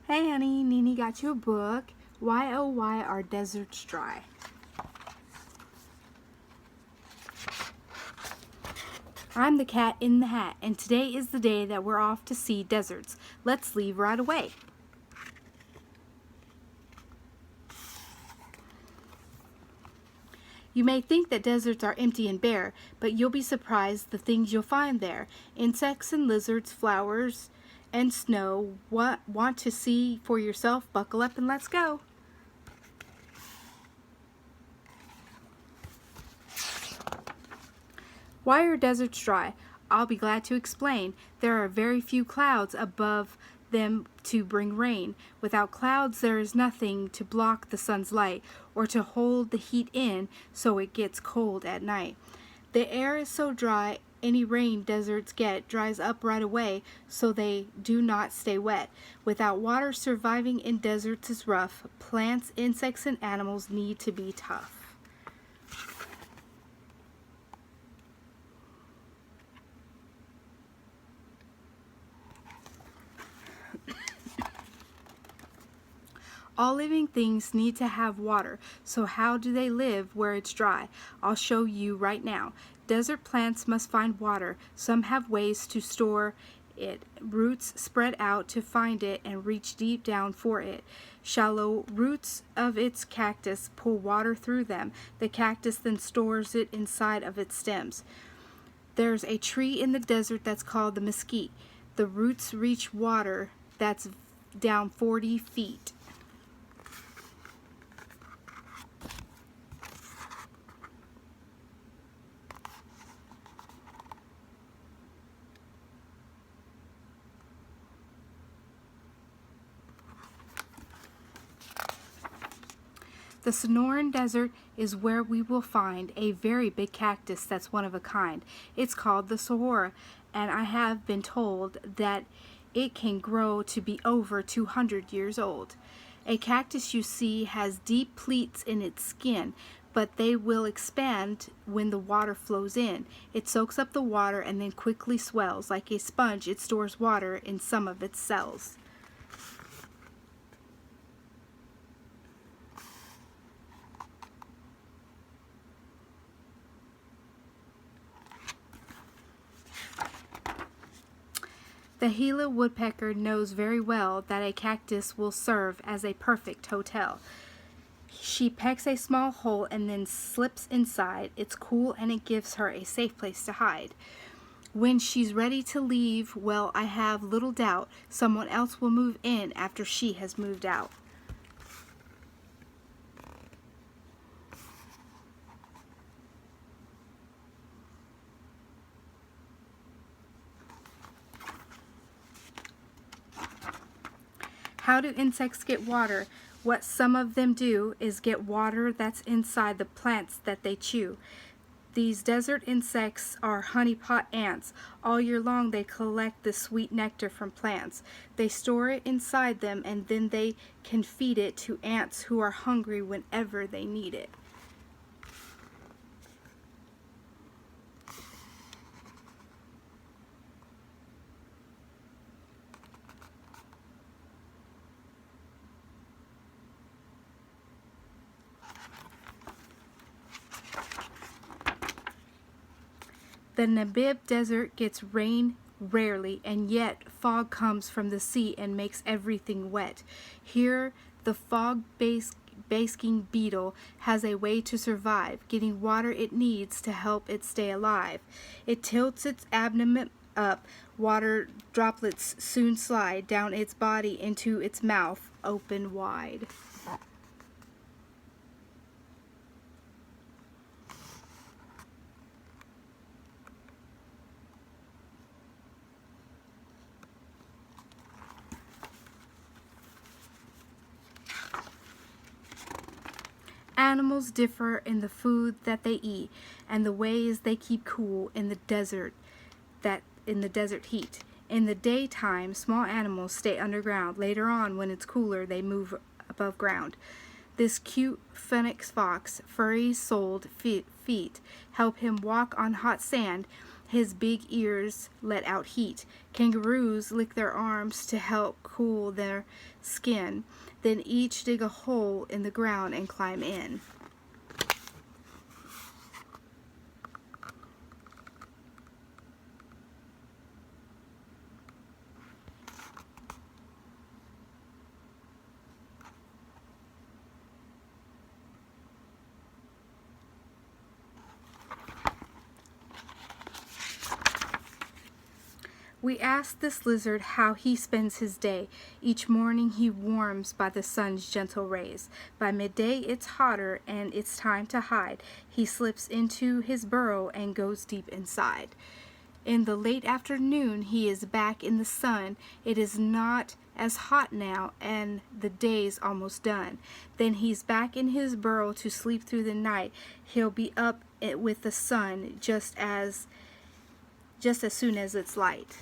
Hey honey, Nene got you a book. Why oh why are deserts dry? I'm the cat in the hat, and today is the day that we're off to see deserts. Let's leave right away. You may think that deserts are empty and bare, but you'll be surprised the things you'll find there. Insects and lizards, flowers and snow. Want to see for yourself? Buckle up and let's go. Why are deserts dry? I'll be glad to explain. There are very few clouds above them to bring rain. Without clouds, there is nothing to block the sun's light or to hold the heat in so it gets cold at night. The air is so dry, any rain deserts get dries up right away so they do not stay wet. Without water, surviving in deserts is rough. Plants, insects, and animals need to be tough. All living things need to have water, so how do they live where it's dry? I'll show you right now. Desert plants must find water. Some have ways to store it. Roots spread out to find it and reach deep down for it. Shallow roots of its cactus pull water through them. The cactus then stores it inside of its stems. There's a tree in the desert that's called the mesquite. The roots reach water that's down 40 feet. The Sonoran Desert is where we will find a very big cactus that's one of a kind. It's called the saguaro, and I have been told that it can grow to be over 200 years old. A cactus you see has deep pleats in its skin, but they will expand when the water flows in. It soaks up the water and then quickly swells. Like a sponge, it stores water in some of its cells. The Gila woodpecker knows very well that a cactus will serve as a perfect hotel. She pecks a small hole and then slips inside. It's cool and it gives her a safe place to hide. When she's ready to leave, well, I have little doubt someone else will move in after she has moved out. How do insects get water? What some of them do is get water that's inside the plants that they chew. These desert insects are honeypot ants. All year long they collect the sweet nectar from plants. They store it inside them and then they can feed it to ants who are hungry whenever they need it. The Namib Desert gets rain rarely, and yet fog comes from the sea and makes everything wet. Here, the fog-basking beetle has a way to survive, getting water it needs to help it stay alive. It tilts its abdomen up. Water droplets soon slide down its body into its mouth, open wide. Animals differ in the food that they eat and the ways they keep cool in the desert heat. In the daytime, small animals stay underground. Later on, when it's cooler, they move above ground. This cute phoenix fox, furry-soled feet help him walk on hot sand. His big ears let out heat. Kangaroos lick their arms to help cool their skin. Then each dig a hole in the ground and climb in. We asked this lizard how he spends his day. Each morning he warms by the sun's gentle rays. By midday it's hotter and it's time to hide. He slips into his burrow and goes deep inside. In the late afternoon he is back in the sun. It is not as hot now and the day's almost done. Then he's back in his burrow to sleep through the night. He'll be up with the sun just as soon as it's light.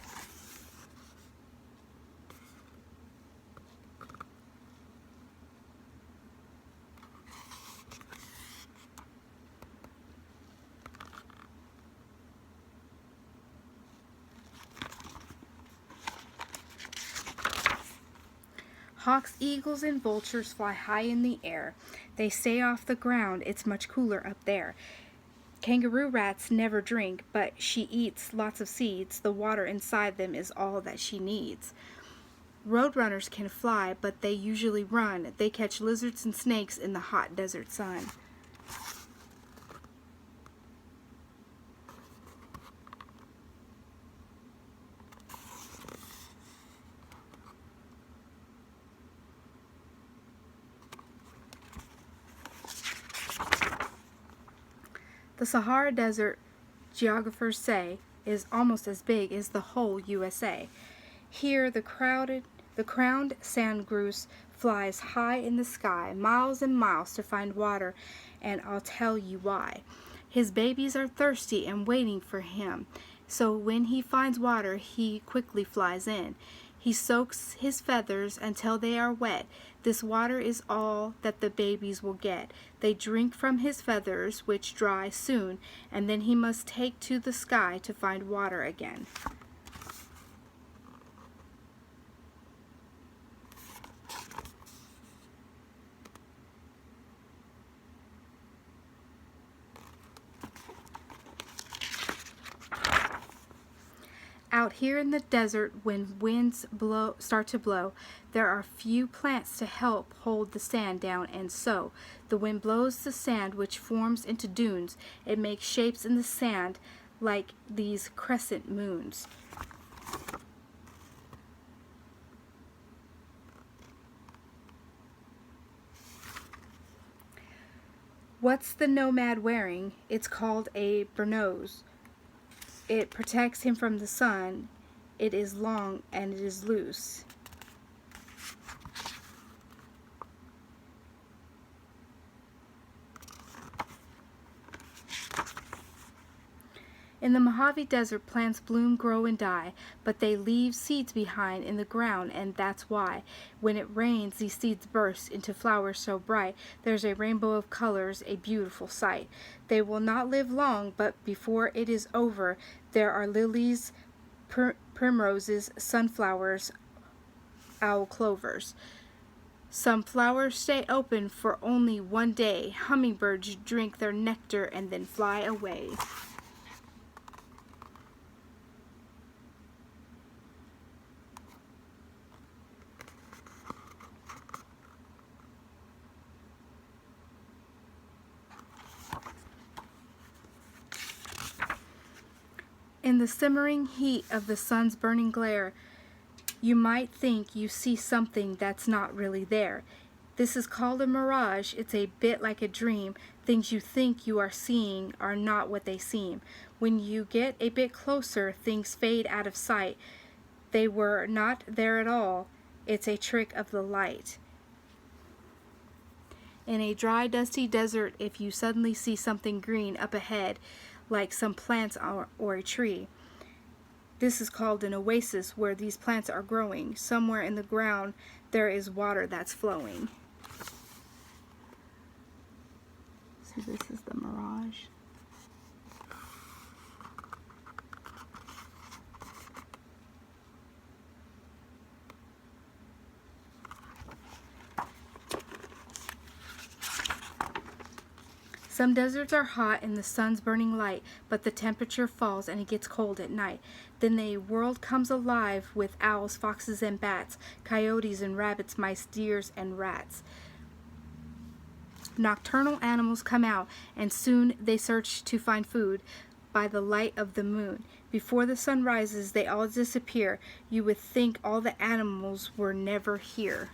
Hawks, eagles, and vultures fly high in the air. They stay off the ground, it's much cooler up there. Kangaroo rats never drink, but she eats lots of seeds. The water inside them is all that she needs. Roadrunners can fly, but they usually run. They catch lizards and snakes in the hot desert sun. The Sahara Desert, geographers say, is almost as big as the whole USA. Here the crowned sand goose flies high in the sky, miles and miles to find water, and I'll tell you why. His babies are thirsty and waiting for him, so when he finds water, he quickly flies in. He soaks his feathers until they are wet. This water is all that the babies will get. They drink from his feathers, which dry soon, and then he must take to the sky to find water again. Out here in the desert, when winds start to blow, there are few plants to help hold the sand down, and so the wind blows the sand, which forms into dunes. It makes shapes in the sand like these crescent moons. What's the nomad wearing? It's called a burnous. It protects him from the sun. It is long and it is loose. In the Mojave Desert, plants bloom, grow, and die, but they leave seeds behind in the ground, and that's why. When it rains, these seeds burst into flowers so bright. There's a rainbow of colors, a beautiful sight. They will not live long, but before it is over, there are lilies, primroses, sunflowers, owl clovers. Some flowers stay open for only one day. Hummingbirds drink their nectar and then fly away. In the simmering heat of the sun's burning glare, you might think you see something that's not really there. This is called a mirage. It's a bit like a dream. Things you think you are seeing are not what they seem. When you get a bit closer, things fade out of sight. They were not there at all. It's a trick of the light. In a dry, dusty desert, if you suddenly see something green up ahead, like some plants or a tree, this is called an oasis, where these plants are growing. Somewhere in the ground there is water that's flowing. So this is the mirage. Some deserts are hot and the sun's burning light, but the temperature falls and it gets cold at night. Then the world comes alive with owls, foxes, and bats, coyotes and rabbits, mice, deers, and rats. Nocturnal animals come out, and soon they search to find food by the light of the moon. Before the sun rises, they all disappear. You would think all the animals were never here.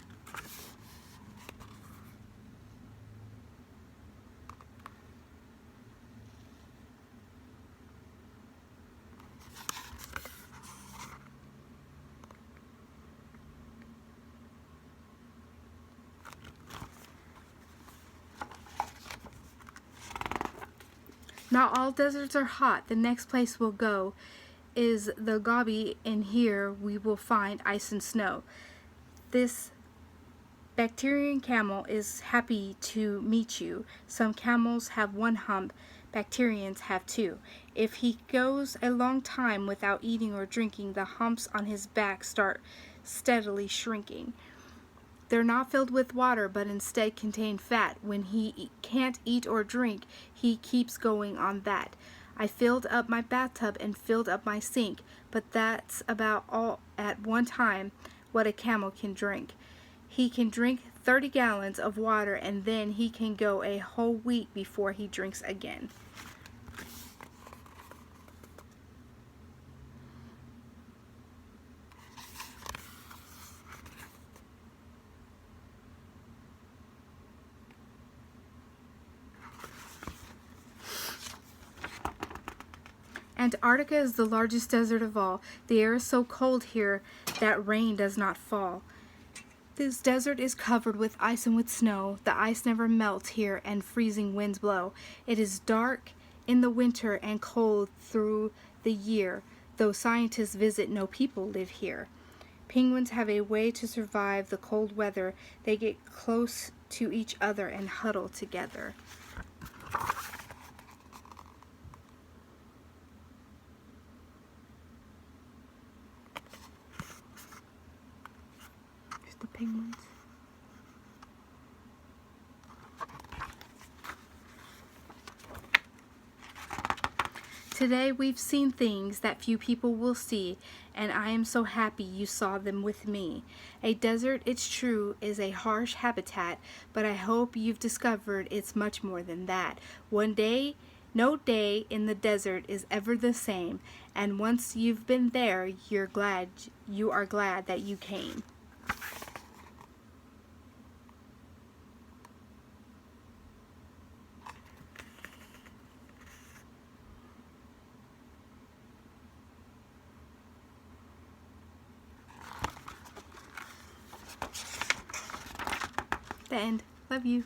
Not all deserts are hot. The next place we'll go is the Gobi, and here we will find ice and snow. This Bactrian camel is happy to meet you. Some camels have one hump, Bactrians have two. If he goes a long time without eating or drinking, the humps on his back start steadily shrinking. They're not filled with water, but instead contain fat. When he can't eat or drink, he keeps going on that. I filled up my bathtub and filled up my sink, but that's about all at one time what a camel can drink. He can drink 30 gallons of water, and then he can go a whole week before he drinks again. Antarctica is the largest desert of all. The air is so cold here that rain does not fall. This desert is covered with ice and with snow. The ice never melts here, and freezing winds blow. It is dark in the winter and cold through the year. Though scientists visit, no people live here. Penguins have a way to survive the cold weather. They get close to each other and huddle together. The penguins. Today we've seen things that few people will see, and I am so happy you saw them with me. A desert, it's true, is a harsh habitat, but I hope you've discovered it's much more than that. One day, no day in the desert is ever the same, and once you've been there, you are glad that you came. The end. Love you.